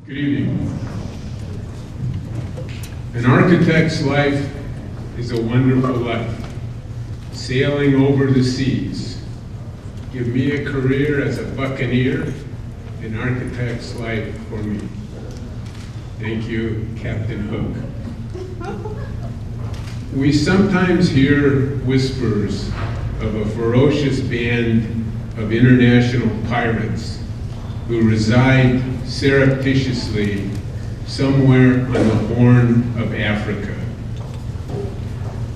Good evening. An architect's life is a wonderful life, sailing over the seas. Give me a career as a buccaneer, an architect's life for me. Thank you, Captain Hook. We sometimes hear whispers of a ferocious band of international pirates who reside surreptitiously somewhere on the Horn of Africa.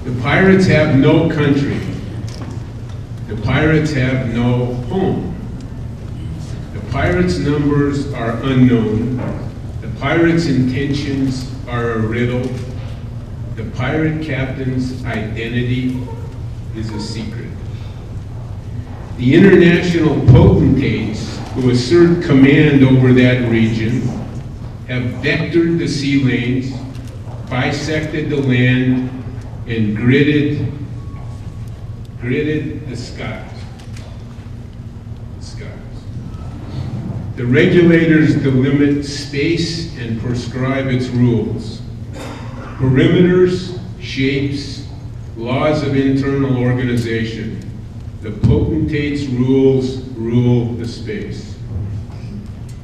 The pirates have no country. The pirates have no home. The pirates' numbers are unknown. The pirates' intentions are a riddle. The pirate captain's identity is a secret. The international potentates who assert command over that region have vectored the sea lanes, bisected the land, and gridded the skies. The regulators delimit space and prescribe its rules. Perimeters, shapes, laws of internal organization. The potentates' rules rule the space.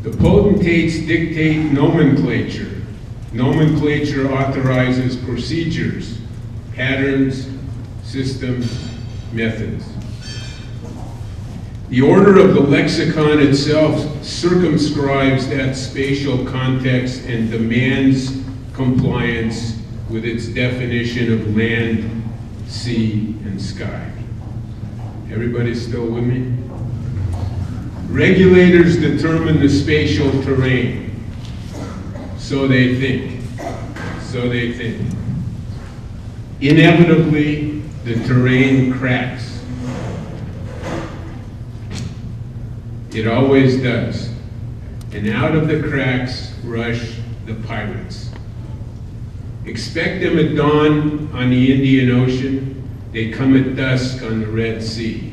The potentates dictate nomenclature. Nomenclature authorizes procedures, patterns, systems, methods. The order of the lexicon itself circumscribes that spatial context and demands compliance with its definition of land, sea, and sky. Everybody still with me? Regulators determine the spatial terrain. So they think. So they think. Inevitably, the terrain cracks. It always does. And out of the cracks rush the pirates. Expect them at dawn on the Indian Ocean. They come at dusk on the Red Sea.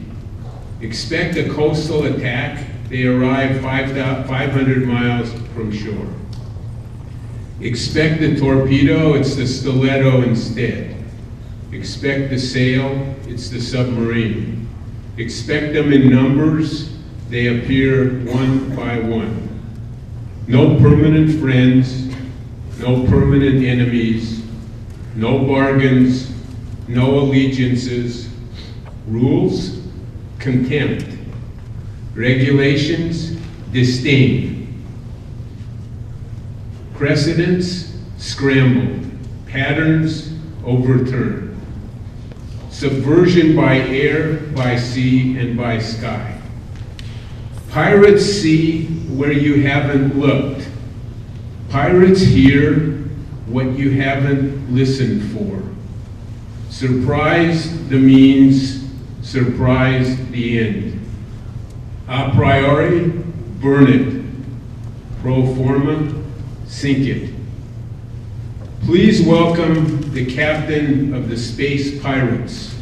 Expect a coastal attack. They arrive 500 miles from shore. Expect the torpedo. It's the stiletto instead. Expect the sail. It's the submarine. Expect them in numbers. They appear one by one. No permanent friends. No permanent enemies. No bargains. No allegiances. Rules, contempt. Regulations, disdain. Precedents, scrambled. Patterns, overturned. Subversion by air, by sea, and by sky. Pirates see where you haven't looked. Pirates hear what you haven't listened for. Surprise the means, surprise the end. A priori, burn it. Pro forma, sink it. Please welcome the captain of the Space Pirates,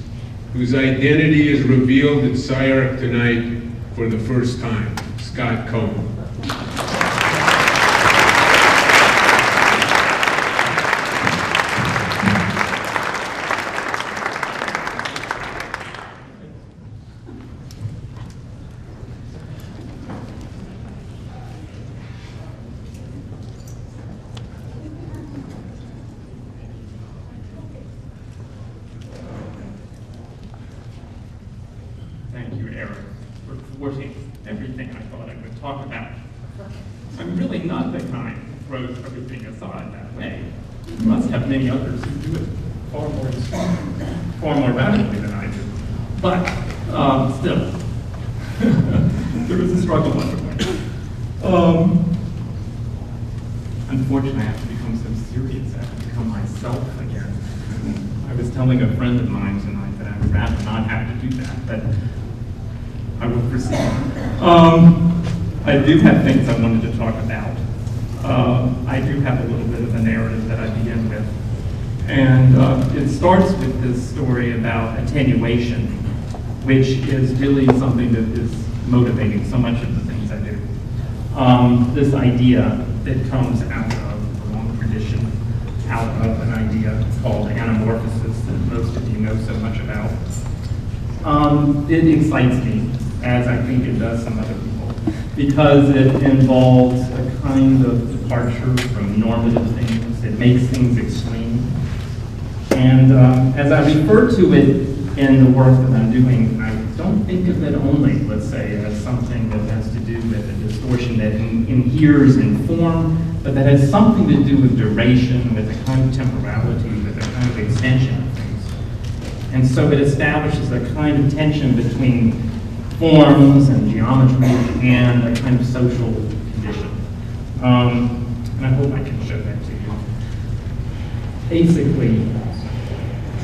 whose identity is revealed at SCI-Arc tonight for the first time, Scott Cohen. Everything I thought I would talk about. I'm really not the kind who throws everything aside that way. You must have many others who do it far more rapidly than I do. But still, there is a struggle underway. Unfortunately, I have to become so serious. I have to become myself again. I was telling a friend of mine tonight that I would rather not have to do that, but I will proceed. I do have things I wanted to talk about. I do have a little bit of a narrative that I begin with. And it starts with this story about attenuation, which is really something that is motivating so much of the things I do. This idea that comes out of a long tradition, out of an idea called anamorphism that most of you know so much about. It excites me, as I think it does some other people, because it involves a kind of departure from normative things. It makes things extreme. And as I refer to it in the work that I'm doing, I don't think of it only, let's say, as something that has to do with a distortion that inheres in form, but that has something to do with duration, with a kind of temporality, with a kind of extension of things. And so it establishes a kind of tension between forms and geometry and a kind of social condition. And I hope I can show that to you. Basically,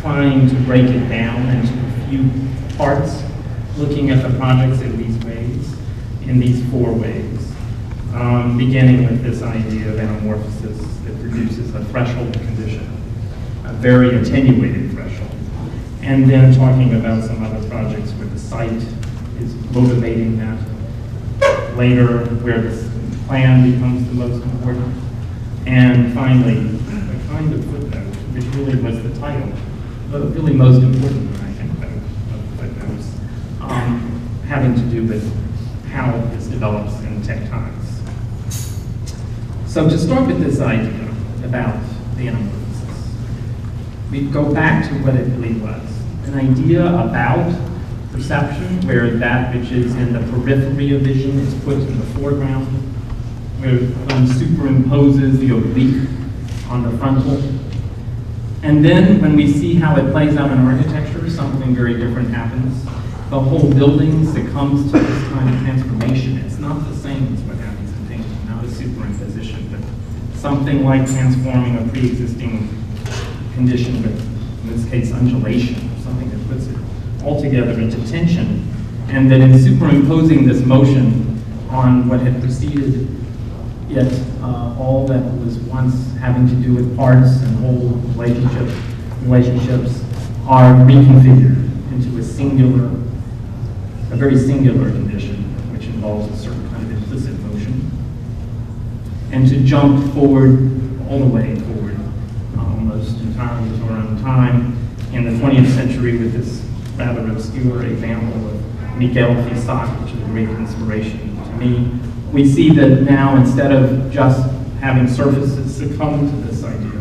trying to break it down into a few parts, looking at the projects in these ways, in these four ways, beginning with this idea of anamorphosis that produces a threshold condition, a very attenuated threshold, and then talking about some other projects where the site is motivating that, later where the plan becomes the most important, and finally, a kind of footnote, which really was the title, but really most important, I think, of footnotes, having to do with how this develops in tectonics. So to start with this idea about the anamorphosis, we go back to what it really was, an idea about perception where that which is in the periphery of vision is put in the foreground, where one superimposes the oblique on the frontal. And then when we see how it plays out in architecture, something very different happens. The whole building succumbs to this kind of transformation. It's not the same as what happens in painting, not a superimposition, but something like transforming a pre-existing condition with, in this case, undulation, something that puts it all together into tension, and that in superimposing this motion on what had preceded it, all that was once having to do with parts and whole relationships are reconfigured into a very singular condition, which involves a certain kind of implicit motion. And to jump forward, all the way forward, almost entirely to our own time, in the 20th century with this rather obscure example of Miguel Fisac, which is a great inspiration to me, we see that now instead of just having surfaces succumb to this idea,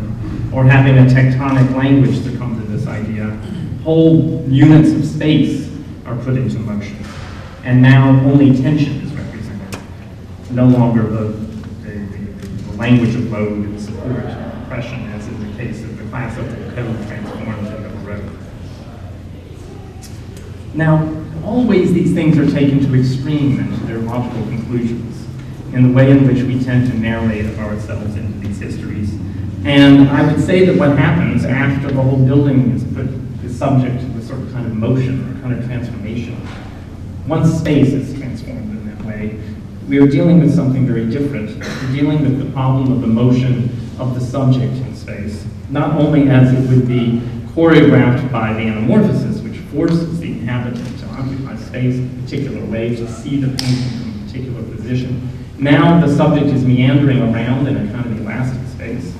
or having a tectonic language succumb to this idea, whole units of space are put into motion. And now only tension is represented, no longer the language of load and support and compression, as in the case of the classical code transformed into the road. Now, always these things are taken to extreme and to their logical conclusions in the way in which we tend to narrate ourselves into these histories. And I would say that what happens after the whole building is subject to a sort of kind of motion or kind of transformation, once space is transformed in that way, we are dealing with something very different. We're dealing with the problem of the motion of the subject in space, not only as it would be choreographed by the anamorphosis, which forces the inhabitant to occupy space in a particular way, to see the painting from a particular position. Now the subject is meandering around in a kind of elastic space,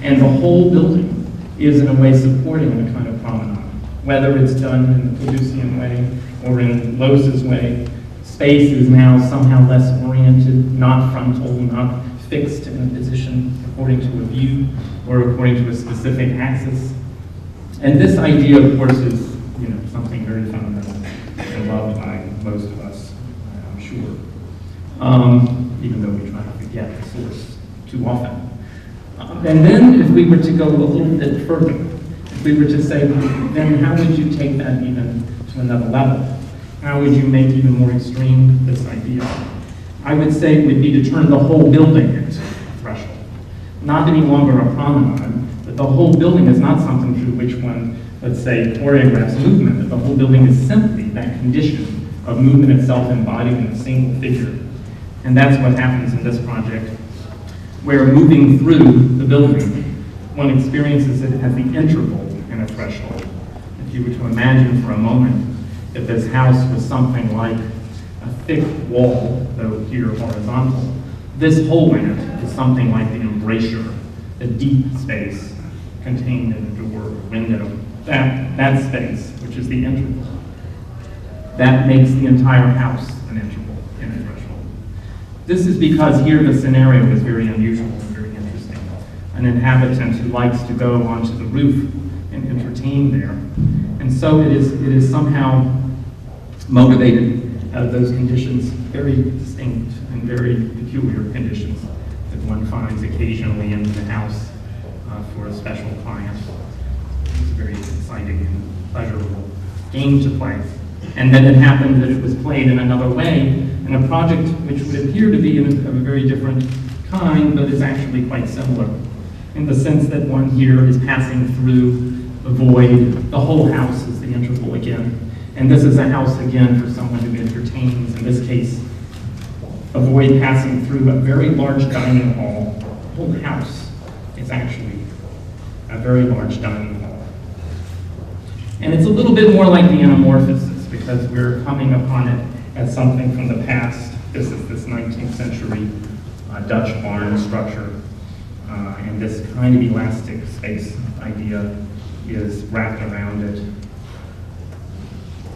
and the whole building is in a way supporting a kind of promenade. Whether it's done in the Caducean way or in Los's way, space is now somehow less oriented, not frontal, not fixed in a position according to a view or according to a specific axis. And this idea, of course, is something very fundamental and loved by most of us, I'm sure, even though we try to forget the source too often. And then if we were to go a little bit further, if we were to say, then how would you take that even to another level? How would you make even more extreme this idea? I would say it would be to turn the whole building into a threshold. Not any longer a promenade, but the whole building is not something through which one, let's say, choreographs movement, but the whole building is simply that condition of movement itself embodied in a single figure. And that's what happens in this project, where moving through the building, one experiences it as the interval in a threshold. If you were to imagine for a moment that this house was something like a thick wall, though here horizontal, This hole in it is something like the embrasure, the deep space contained in a door or window. That space, which is the interval, that makes the entire house an interval in a threshold. This is because here the scenario is very unusual and very interesting. An inhabitant who likes to go onto the roof and entertain there. And so it is somehow motivated out of those conditions, very distinct and very peculiar conditions that one finds occasionally in the house for a special client. It's a very exciting and pleasurable game to play. And then it happened that it was played in another way, in a project which would appear to be of a very different kind, but is actually quite similar, in the sense that one here is passing through the void. The whole house is the interval again. And this is a house again for someone who entertains, in this case, a void passing through a very large dining hall. The whole house is actually a very large dining hall. And it's a little bit more like the Anamorphism, because we're coming upon it as something from the past. This is this 19th century Dutch barn structure, and this kind of elastic space idea is wrapped around it.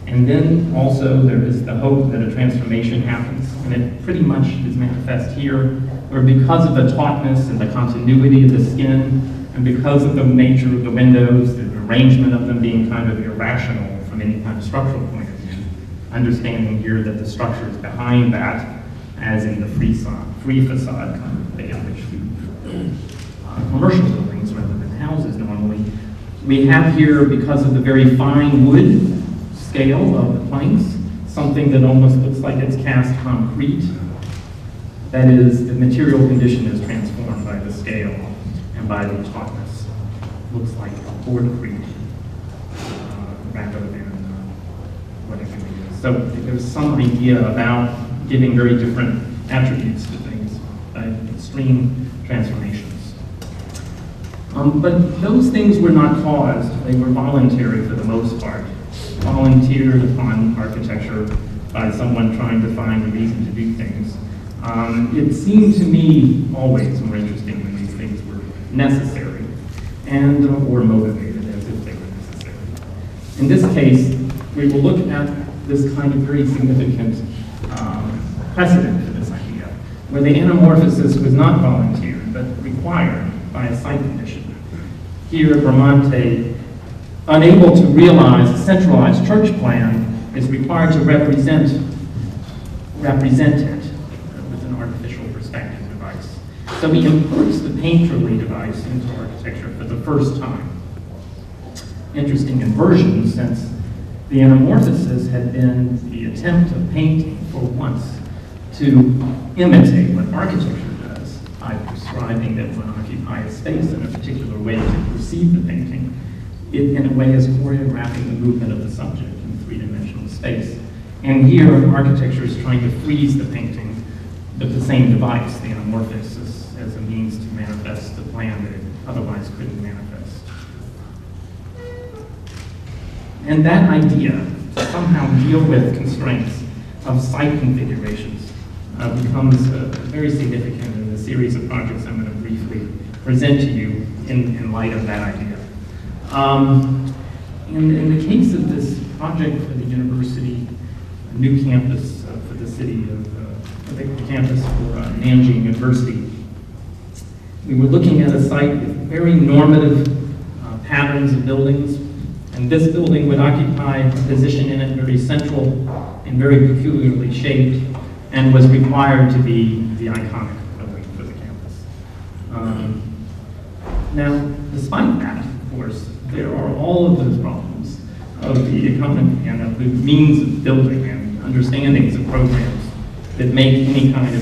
And then also there is the hope that a transformation happens, and it pretty much is manifest here, where because of the tautness and the continuity of the skin, and because of the nature of the windows, the arrangement of them being kind of irrational from any kind of structural point of view, understanding here that the structure is behind that, as in the free facade kind of way in which we build commercial buildings rather than houses normally. We have here, because of the very fine wood scale of the planks, something that almost looks like it's cast concrete. That is, the material condition is transformed by the scale and by the tautness. Looks like boardcrete rather than whatever it is. So there's some idea about giving very different attributes to things by extreme transformations. But those things were not caused. They were voluntary for the most part. Volunteered upon architecture by someone trying to find a reason to do things. It seemed to me always more interesting when these things were necessary and or motivated as if they were necessary. In this case, we will look at this kind of very significant precedent for this idea, where the anamorphosis was not volunteered but required by a site condition. Here, Bramante, unable to realize a centralized church plan, is required to represent it with an artificial perspective device. So he imports the painterly device into architecture for the first time. Interesting inversion, since the anamorphosis had been the attempt of painting for once to imitate what architecture does by prescribing that one occupy a space in a particular way to perceive the painting. It, in a way, is choreographing the movement of the subject in three-dimensional space. And here, architecture is trying to freeze the painting with the same device, the anamorphosis, as a means to manifest the plan that it otherwise couldn't manifest. And that idea, to somehow deal with constraints of site configurations, becomes very significant in the series of projects I'm going to briefly present to you in light of that idea. In the case of this project for the university, a new campus for the city of the campus for Nanjing University, we were looking at a site with very normative patterns of buildings, and this building would occupy a position in it very central and very peculiarly shaped, and was required to be the iconic building for the campus. Now, despite that, of course, there are all of those problems of the economy and of the means of building and understandings of programs that make any kind of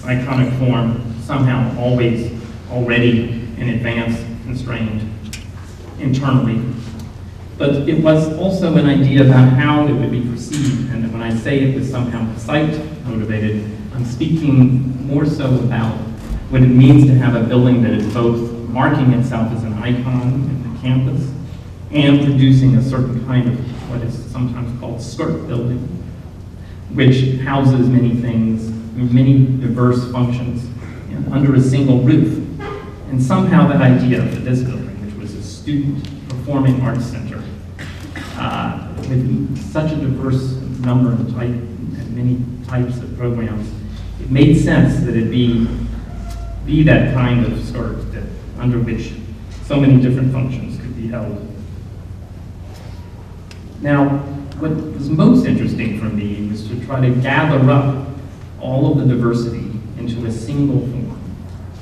iconic form somehow always already in advance constrained internally. But it was also an idea about how it would be perceived, and when I say it was somehow site motivated, I'm speaking more so about what it means to have a building that is both marking itself as an icon in the campus and producing a certain kind of what is sometimes called skirt building, which houses many things many diverse functions under a single roof. And somehow that idea for this building, which was a student performing arts center, with such a diverse number and type and many types of programs, it made sense that it be that kind of skirt that under which so many different functions could be held. Now, what was most interesting for me was to try to gather up all of the diversity into a single form.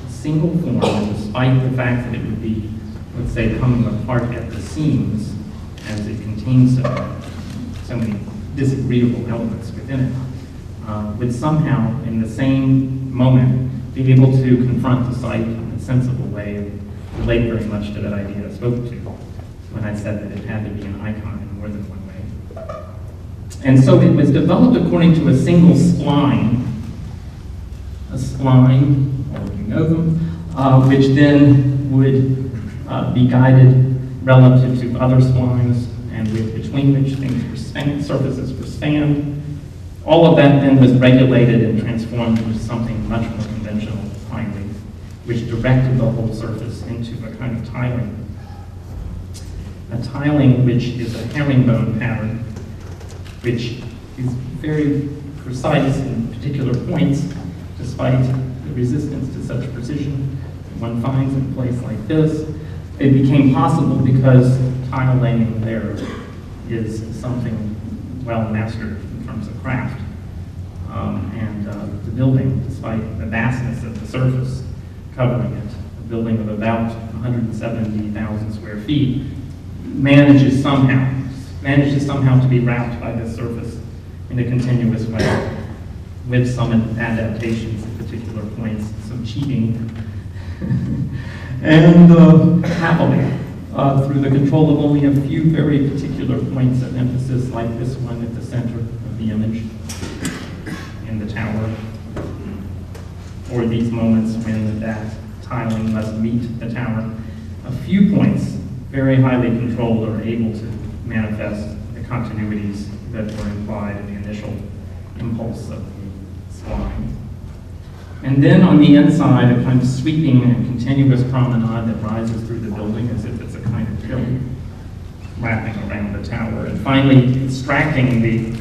A single form, and despite the fact that it would be, let's say, coming apart at the seams, as it contains so many disagreeable elements within it, would somehow, in the same moment, be able to confront the site in a sensible way and relate very much to that idea I spoke to when I said that it had to be an icon in more than one way. And so it was developed according to a single spline, all of you know them, which then would be guided relative to other splines and between which things were surfaces were spanned. All of that then was regulated and transformed into something much more conventional, finally, which directed the whole surface into a kind of tiling. A tiling which is a herringbone pattern, which is very precise in particular points, despite the resistance to such precision that one finds in a place like this. It became possible because tile laying there is something well mastered in terms of craft. The building, despite the vastness of the surface covering it, a building of about 170,000 square feet, manages somehow to be wrapped by this surface in a continuous way, with some adaptations at particular points, some cheating, and happily, through the control of only a few very particular points of emphasis, like this one at the center of the image in the tower, or these moments when that tiling must meet the tower. A few points, very highly controlled, are able to manifest the continuities that were implied in the initial impulse of the spline. And then on the inside, a kind of sweeping and continuous promenade that rises through the building as if it's a kind of hill wrapping around the tower. And finally, extracting the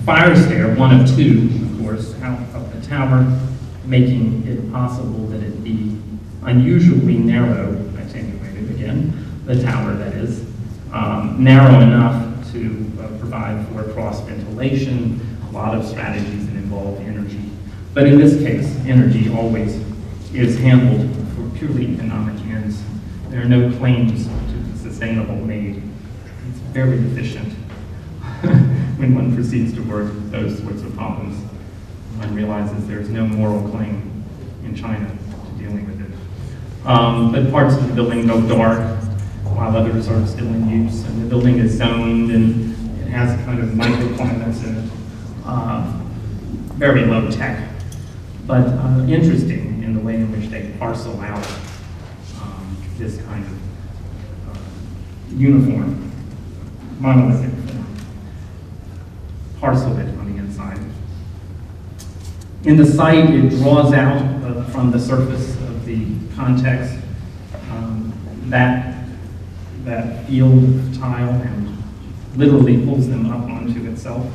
fire stair, one of two, of course, out of the tower, making it possible that it be unusually narrow, attenuated again, the tower that is, narrow enough to provide for cross ventilation, a lot of strategies that involve energy. But in this case, energy always is handled for purely economic ends. There are no claims to the sustainable made. It's very efficient when one proceeds to work those sorts of problems. One realizes there's no moral claim in China to dealing with it. But parts of the building go dark while others are still in use, and the building is zoned and it has a kind of microclimates in it. Very low tech, but interesting in the way in which they parcel out this kind of uniform, monolithic form. Parcel it on the inside. In the site, it draws out from the surface of the context that field of tile and literally pulls them up onto itself,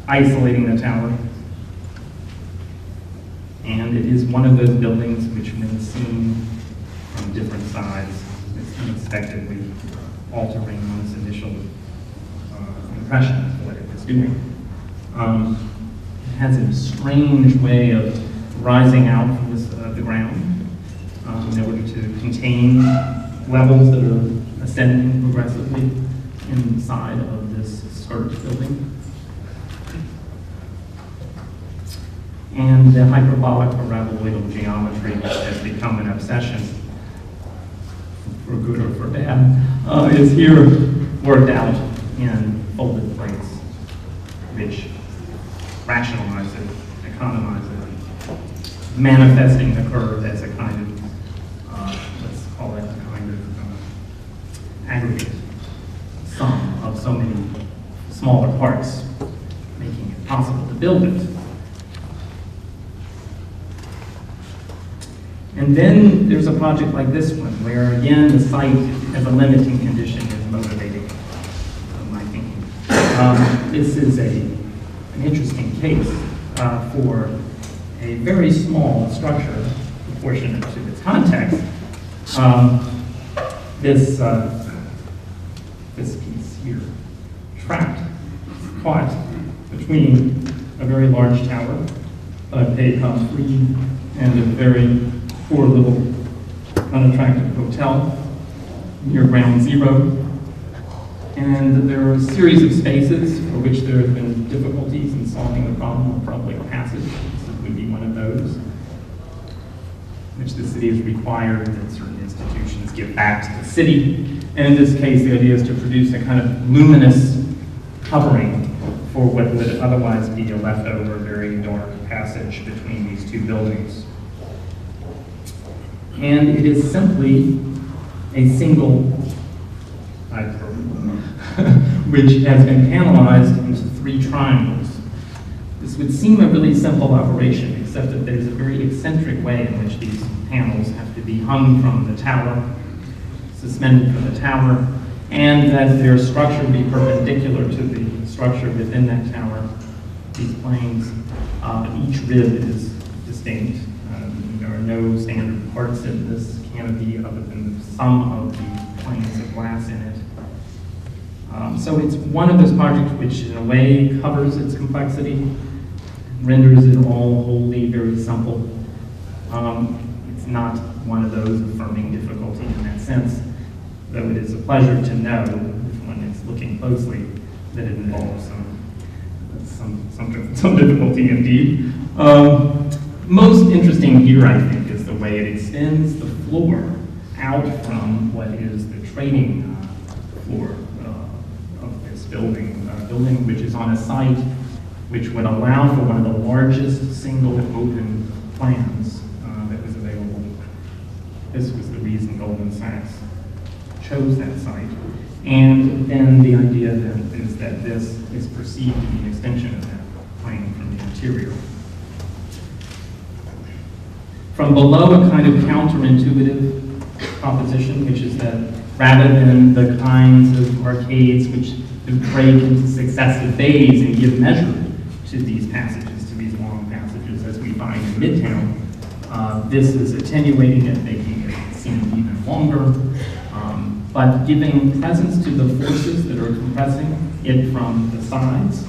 isolating the tower. And it is one of those buildings which, when seen from different sides, is unexpectedly altering one's initial impression of what it was doing. It has a strange way of rising out from the ground in order to contain levels that are ascending progressively inside of this skirt building. And the hyperbolic paraboloidal geometry, which has become an obsession, for good or for bad, is here worked out in folded plates, which rationalize it, economize it, manifesting the curve as a kind of, let's call it a kind of aggregate sum of so many smaller parts, making it possible to build it. And then there's a project like this one, where again, the site as a limiting condition is motivating my thinking. This is an interesting case for a very small structure proportionate to its context. This piece here, trapped, caught between a very large tower, a paid free, and a very poor little unattractive hotel near ground zero. And there are a series of spaces for which there have been difficulties in solving the problem of public passage. This would be one of those, which the city has required that certain institutions give back to the city. And in this case, the idea is to produce a kind of luminous covering for what would otherwise be a leftover, very dark passage between these two buildings. And it is simply a single which has been panelized into 3 triangles. This would seem a really simple operation, except that there's a very eccentric way in which these panels have to be hung from the tower, suspended from the tower, and that their structure be perpendicular to the structure within that tower. These planes, each rib is distinct. There are no standard parts in this canopy other than some of the planes of glass in it. So it's one of those projects which in a way covers its complexity, renders it all wholly very simple. It's not one of those affirming difficulty in that sense, though it is a pleasure to know, if one is looking closely, that it involves some difficulty indeed. Most interesting here, I think, is the way it extends the floor out from what is the trading floor of this building, a building which is on a site which would allow for one of the largest single open plans that was available. This was the reason Goldman Sachs chose that site. And then the idea then is that this is perceived to be an extension of that plane from the interior. From below, a kind of counterintuitive proposition, which is that rather than the kinds of arcades which break into successive bays and give measure to these passages, to these long passages as we find in Midtown, this is attenuating it, making it seem even longer, but giving presence to the forces that are compressing it from the sides,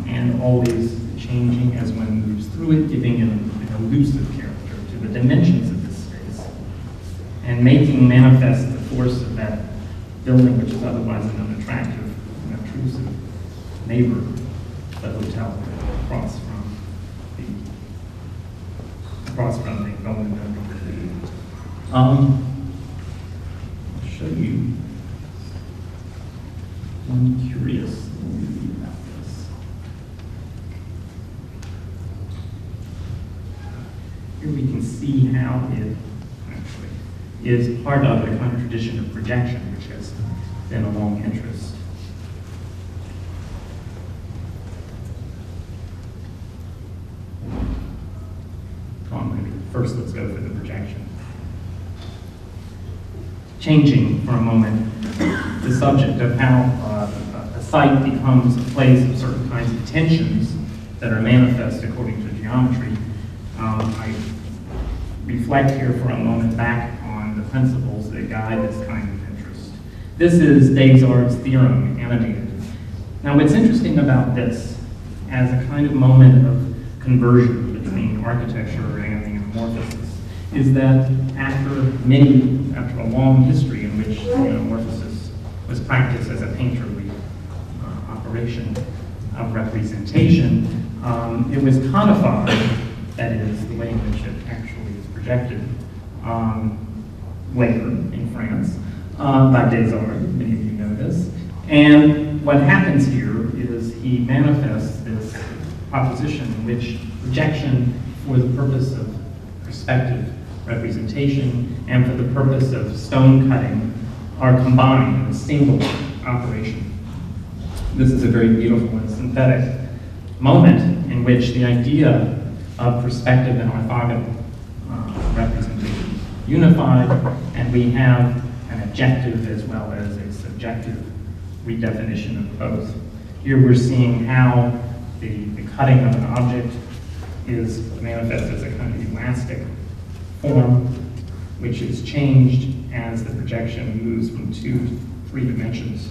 and always changing as one moves through it, giving it an elusive character to the dimensions of this space, and making manifest the force of that building, which is otherwise an unattractive, intrusive neighbor, the hotel across from the Goldman building. I'll show you one curious thing about this. Here we can see how it actually is part of a kind of tradition of projection, which has been a long interest. First, let's go for the projection. Changing for a moment the subject of how a site becomes a place of certain kinds of tensions that are manifest according to geometry. I reflect here for a moment back on the principles that guide this kind of interest. This is Descartes' theorem annotated. Now, what's interesting about this as a kind of moment of conversion between architecture and the anamorphosis is that after a long history in which the anamorphosis was practiced as a painterly operation of representation, it was codified, that is, the way in which it actually is projected, later in France, by Descartes. Many of you know this. And what happens here is he manifests this proposition in which projection for the purpose of perspective representation and for the purpose of stone cutting are combined in a single operation. This is a very beautiful and synthetic moment in which the idea of perspective and orthogonal representation unified, and we have an objective as well as a subjective redefinition of both. Here we're seeing how the cutting of an object is manifest as a kind of elastic form, which is changed as the projection moves from 2 to 3 dimensions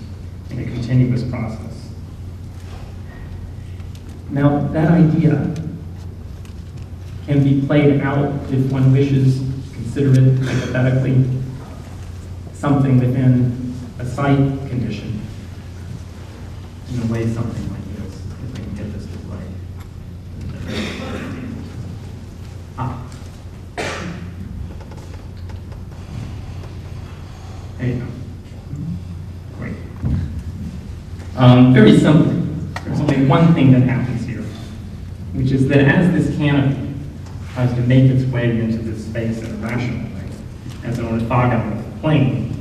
in a continuous process. Now, that idea can be played out, if one wishes, consider it hypothetically, something within a site condition, in a way something like this, if I can get this to play. There you go. Great. Very simply, there's only one thing that happens here, which is that as this canopy tries to make its way into this space in a rational way, as an orthogonal plane,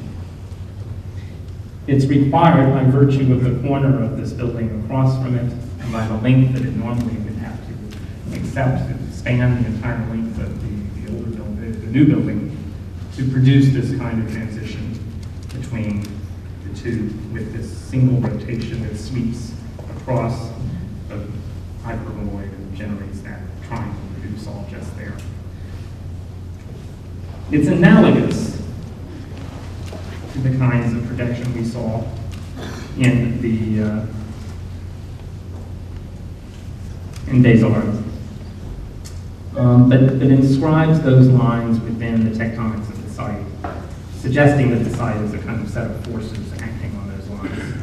it's required by virtue of the corner of this building across from it, and by the length that it normally would have to accept to span the entire length of the older building, the new building, to produce this kind of transition between the two with this single rotation that sweeps across the hyperboloid and generates that triangle that you saw just there. It's analogous to the kinds of projection we saw in the in Descartes, but it inscribes those lines within the tectonics of the site, suggesting that the site is a kind of set of forces acting on those lines.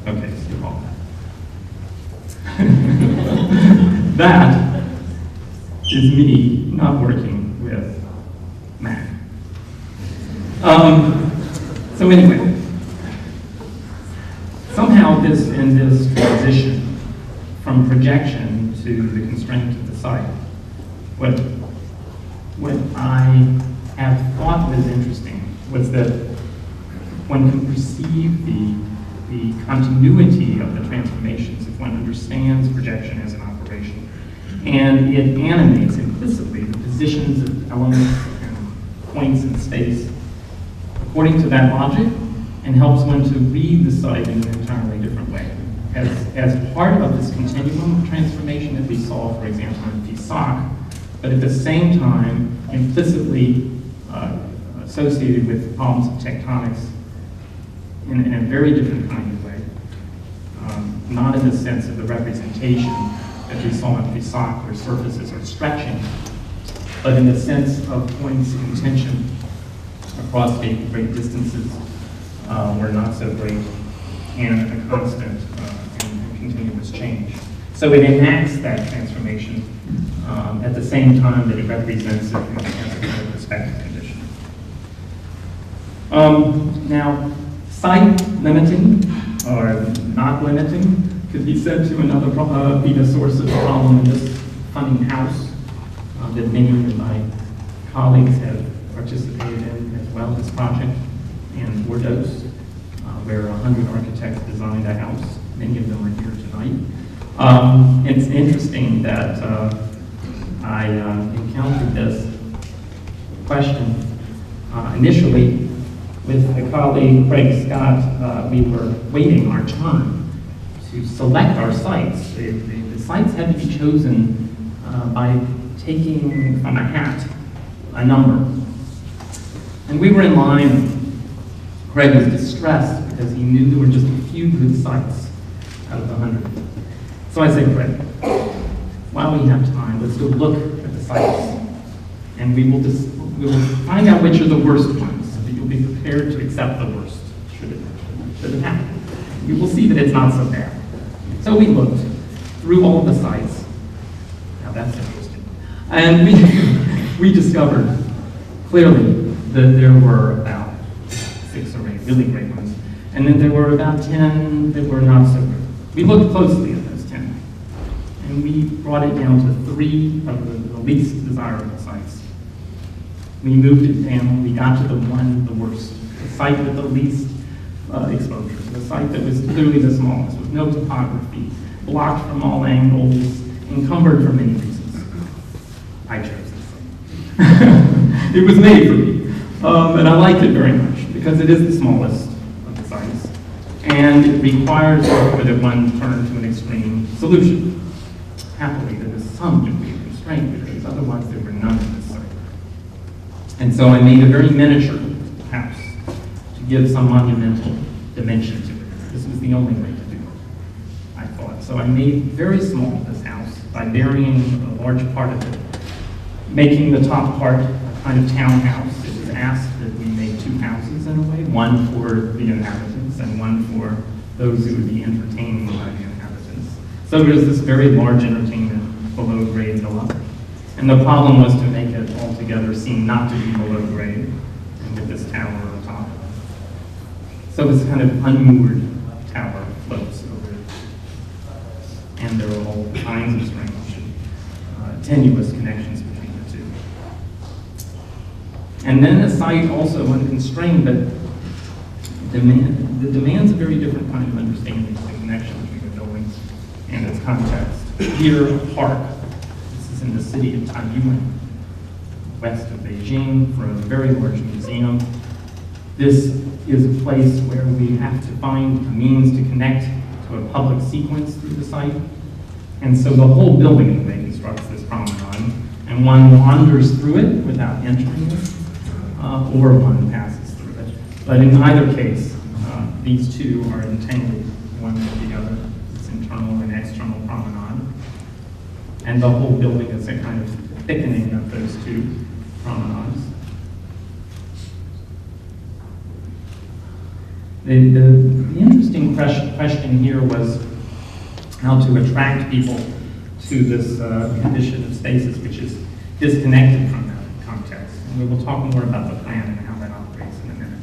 Okay, skip all that. That is me not working with Mac. So anyway, somehow in this transition from projection to the constraint of the site, what I have thought was interesting was that one can perceive the continuity of the transformations if one understands projection as an operation. And it animates implicitly the positions of elements and points in space according to that logic, and helps one to read the site in an entirely different way. As part of this continuum of transformation that we saw, for example, in SCI-Arc, but at the same time implicitly associated with problems of tectonics in a very different kind of way. Not in the sense of the representation that we saw in SCI-Arc, where surfaces are stretching, but in the sense of points in tension across great distances, were not so great, and a constant and continuous change. So it enacts that transformation at the same time that it represents it as a kind of perspective condition. Now, site limiting, or not limiting, could be said to be the source of the problem in this funny house that many of my colleagues have participated in as well, this project in Bordeaux, where 100 architects designed a house. Many of them are here tonight. It's interesting that I encountered this question initially with a colleague, Craig Scott. We were waiting our turn to select our sites. The sites had to be chosen by taking from a hat a number. And we were in line. Craig was distressed because he knew there were just a few good sites out of the 100. So I said, Craig, while we have time, let's go look at the sites. And we will find out which are the worst ones, so that you'll be prepared to accept the worst, should it happen. You will see that it's not so bad. So we looked through all of the sites. Now that's interesting. And we discovered clearly that there were about 6 or 8 really great ones, and then there were about 10 that were not so good. We looked closely at those 10, and we brought it down to 3 of the least desirable sites. We moved it down, we got to the worst, the site with the least exposure, the site that was clearly the smallest, with no topography, blocked from all angles, encumbered for many reasons. I chose this site. It was made for me, and I liked it very much because it is the smallest of the sites, and it requires that one turn to an extreme solution. Happily, there was some degree of constraint because otherwise there were none of this site. And so I made a very miniature house to give some monumental dimension to it. This was the only way to do it, I thought. So I made very small this house by burying a large part of it, making the top part a kind of townhouse. It was asked that we make two houses in a way, one for the inhabitants and one for those who would be entertained by the inhabitants. So there's this very large entertainment below grade villa. And the problem was to make it altogether seem not to be below grade, and with this tower on top. So this kind of unmoored tower floats over it. And there are all kinds of strange, tenuous connections between the two. And then a site also unconstrained, but demands a very different kind of understanding of the connection between the buildings and its context. Here, a park. This is in the city of Taiyuan, west of Beijing, for a very large museum. This is a place where we have to find a means to connect to a public sequence through the site. And so the whole building in a way constructs this promenade, and one wanders through it without entering it, or one passes through it. But in either case, these two are entangled one with the other. It's internal and external promenade. And the whole building is a kind of thickening of those two promenades. The interesting question here was how to attract people to this condition of stasis, which is disconnected from that context. And we will talk more about the plan and how that operates in a minute.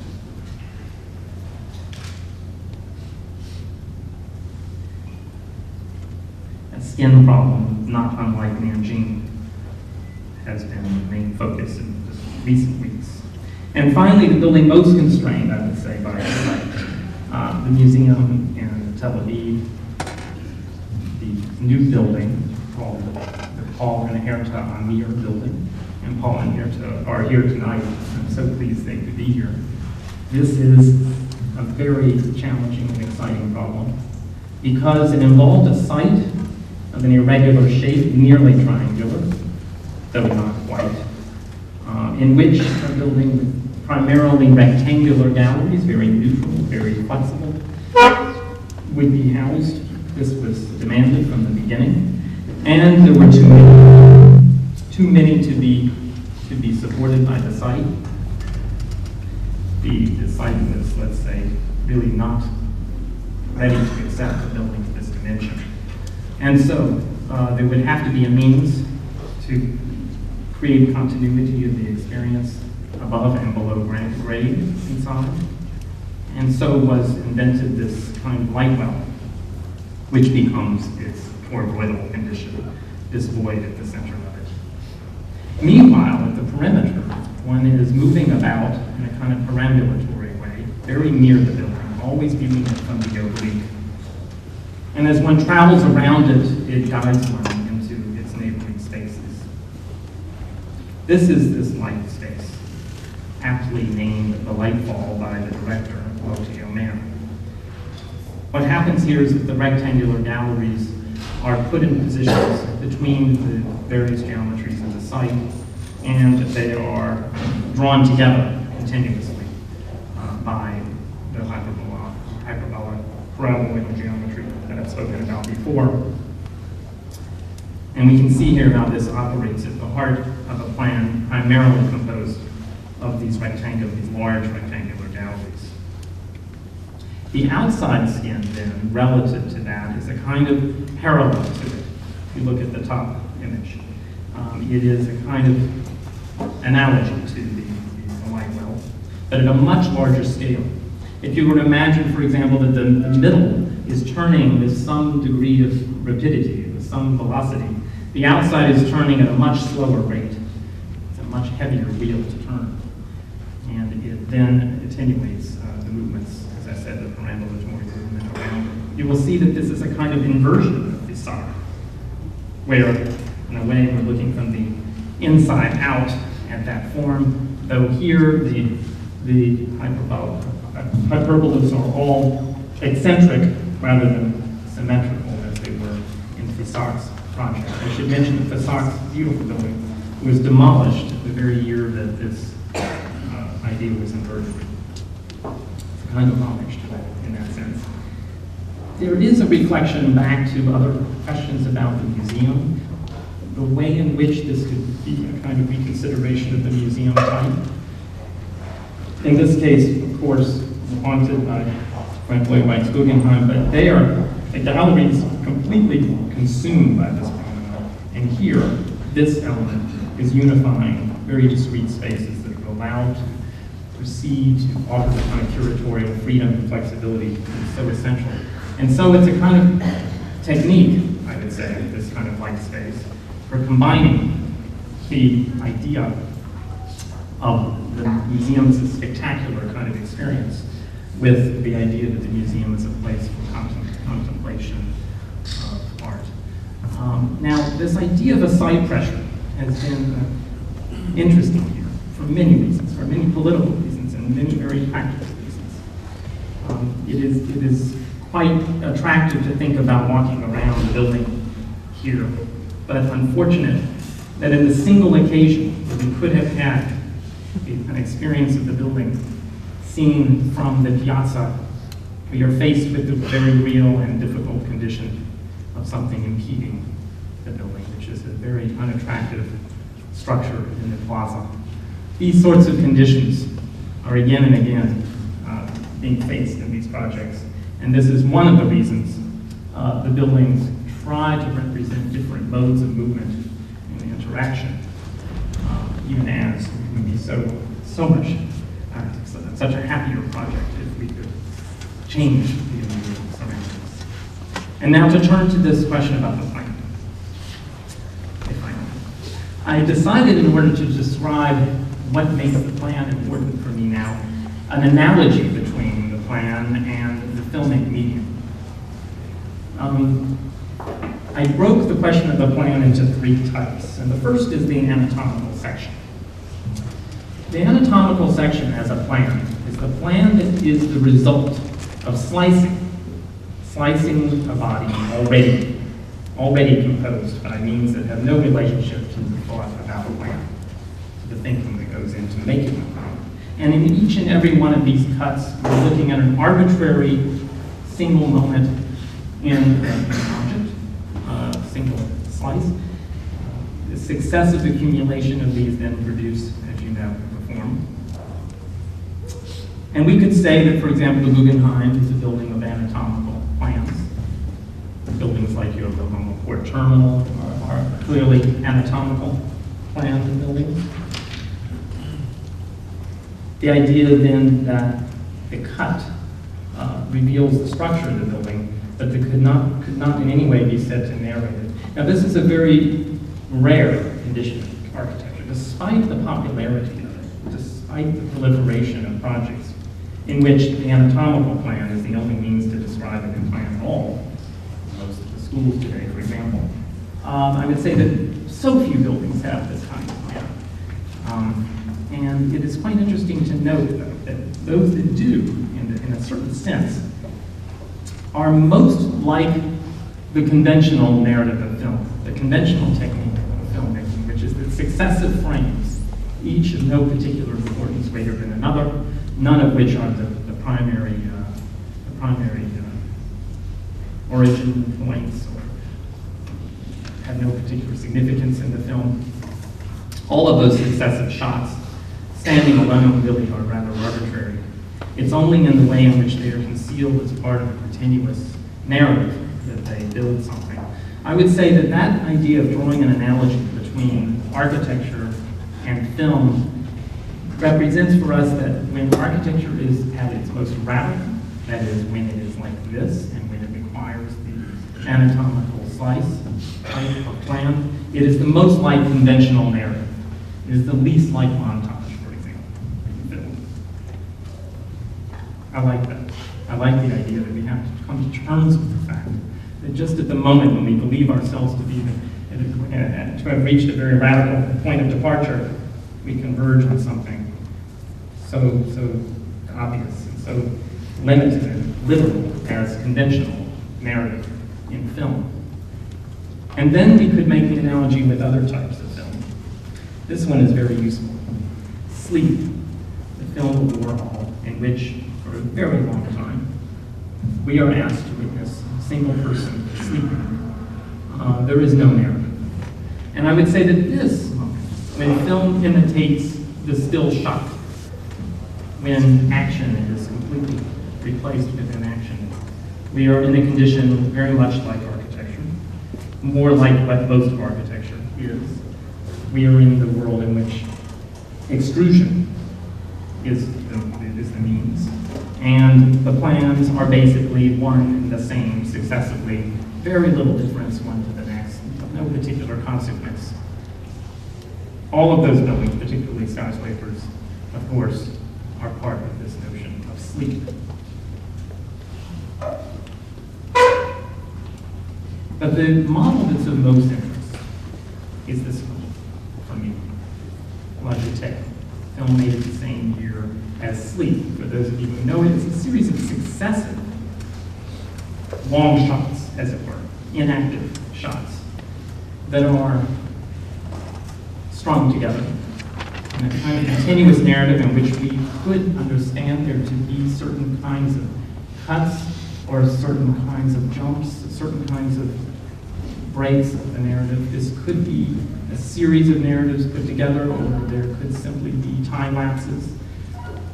A skin problem, not unlike Nanjing, has been the main focus in just recent weeks. And finally, the building most constrained, I would say, by the site. The museum in Tel Aviv, the new building called the Paul and Herta Amir building, and Paul and Herta are here tonight. I'm so pleased they could be here. This is a very challenging and exciting problem because it involved a site of an irregular shape, nearly triangular, though not quite, in which a building with primarily rectangular galleries, very neutral, very flexible, would be housed. This was demanded from the beginning, and there were too many to be supported by the site. The site was, let's say, really not ready to accept a building of this dimension. And so there would have to be a means to create continuity of the experience above and below grade inside. And so was invented this kind of light well, which becomes its toroidal condition, this void at the center of it. Meanwhile, at the perimeter, one is moving about in a kind of perambulatory way, very near the building, always viewing it from the oblique. And as one travels around it, it guides one into its neighboring spaces. This is this light space, aptly named the Light Fall by the director, Lotio Mann. What happens here is that the rectangular galleries are put in positions between the various geometries of the site, and they are drawn together continuously by the hyperbolic paraboidal geometry that I've spoken about before. And we can see here how this operates at the heart of a plan primarily composed of these large rectangular galleries. The outside skin, then, relative to that, is a kind of parallel to it. If you look at the top image, it is a kind of analogy to the light well, but at a much larger scale. If you were to imagine, for example, that the middle is turning with some degree of rapidity, with some velocity, the outside is turning at a much slower rate. It's a much heavier wheel to turn. And it then attenuates the movements, as I said, the perambulatory movement around it. You will see that this is a kind of inversion of the SCI-Arc, where, in a way, we're looking from the inside out at that form, though here the hyperbolas are all eccentric rather than symmetrical as they were in Fissar's project. I should mention that Fissar's beautiful building was demolished the very year that this idea was inverted. It's kind of homage to it in that sense. There is a reflection back to other questions about the museum, the way in which this could be a kind of reconsideration of the museum type. In this case, of course, haunted by Frank Lloyd Wright's Guggenheim, but the gallery is completely consumed by this phenomenon. And here, this element is unifying very discrete spaces that are allowed to proceed to offer the kind of curatorial freedom and flexibility that's so essential. And so it's a kind of technique, I would say, this kind of light space, for combining the idea of the museum as a spectacular kind of experience with the idea that the museum is a place for contemplation of art. Now, this idea of a site pressure has been interesting here for many reasons, for many political reasons and many very practical reasons. It is quite attractive to think about walking around the building here, but unfortunate that in the single occasion that we could have had an experience of the building seen from the piazza, we are faced with the very real and difficult condition of something impeding the building, which is a very unattractive structure in the plaza. These sorts of conditions are again and again being faced in these projects, and this is one of the reasons the buildings try to represent different modes of movement and interaction, even as it would be so much such a happier project if we could change the immediate surroundings. And now to turn to this question about the plan. I decided, in order to describe what makes the plan important for me now, an analogy between the plan and the filmic medium. I broke the question of the plan into three types, and the first is the anatomical section. The anatomical section as a plan is the plan that is the result of slicing a body already composed by means that have no relationship to the thought about a plan, to the thinking that goes into making a plan. And in each and every one of these cuts, we're looking at an arbitrary single moment in an object, single slice. The successive accumulation of these then produce, as you know, the form. And we could say that, for example, the Guggenheim is a building of anatomical plans. Buildings like your Oklahoma Port Terminal are clearly anatomical plans of buildings. The idea then that the cut reveals the structure of the building, but that could not in any way be said to narrate it. Now, this is a very rare condition of architecture, despite the popularity of it, despite the proliferation of projects in which the anatomical plan is the only means to describe it in plan at all. Most of the schools today, for example. I would say that so few buildings have this kind of plan. And it is quite interesting to note, though, that those that do, in a certain sense, are most like the conventional narrative of film, the conventional technique of filmmaking, which is that successive frames, each of no particular importance greater than another, none of which are the primary origin points or have no particular significance in the film. All of those successive shots, standing alone, really are rather arbitrary. It's only in the way in which they are concealed as part of a continuous narrative that they build something. I would say that that idea of drawing an analogy between architecture and film represents for us that when architecture is at its most radical, that is, when it is like this, and when it requires the anatomical slice type of plan, it is the most like conventional narrative. is the least like montage, for example, in film. I like that. I like the idea that we have to come to terms with the fact that just at the moment when we believe ourselves to be to have reached a very radical point of departure, we converge on something so obvious and so limited and literal as conventional narrative in film. And then we could make the analogy with other types of film. This one is very useful. Sleep, the film of the world, in which, for a very long time, we are asked to witness a single person sleeping. There is no narrative. And I would say that this moment, when film imitates the still shot, when action is completely replaced with inaction, we are in a condition very much like architecture, more like what most of architecture is. We are in the world in which extrusion is the means, and the plans are basically one and the same successively, very little difference one to the next, no particular consequence. All of those buildings, particularly skyscrapers, of course, are part of this notion of sleep. But the model that's of most interest is this one, for me. Logitech, film made it the same year as Sleep. For those of you who know it, it's a series of successive long shots, as it were, inactive shots that are strung together in a kind of continuous narrative in which we could understand there to be certain kinds of cuts or certain kinds of jumps, certain kinds of breaks of the narrative. This could be a series of narratives put together, or there could simply be time lapses.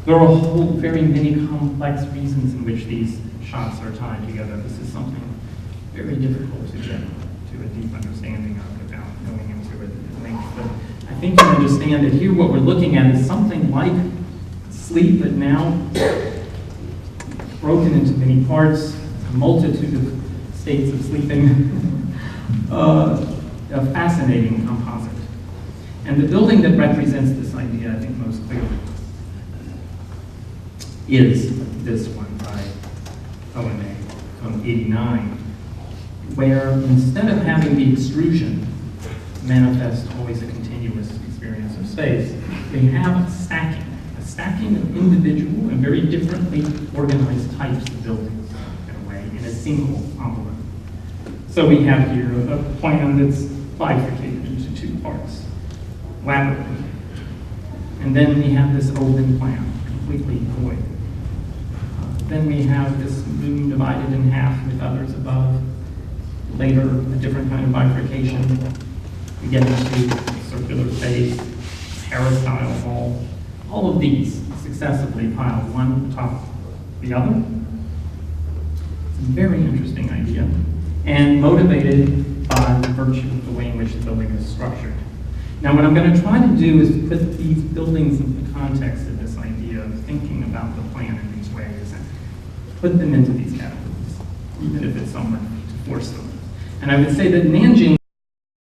There are a whole very many complex reasons in which these shots are tied together. This is something very difficult to get to a deep understanding of without going into it at length. But I think you understand that here what we're looking at is something like Sleep, but now broken into many parts, a multitude of states of sleeping. A fascinating composite. And the building that represents this idea, I think, most clearly is this one by Cohen from '89, where instead of having the extrusion manifest always a continuous experience of space, we have a stacking of individual and very differently organized types of buildings, in a way, in a single envelope. So we have here a plan that's bifurcated into two parts, laterally. And then we have this open plan, completely void. Then we have this room divided in half with others above. Later, a different kind of bifurcation. We get into circular space, peristyle hall. All of these successively piled one on top of the other. It's a very interesting idea, and motivated by the virtue of the way in which the building is structured. Now, what I'm going to try to do is put these buildings in the context of this idea of thinking about the plan in these ways and put them into these categories, even if it's somewhat to force them. And I would say that Nanjing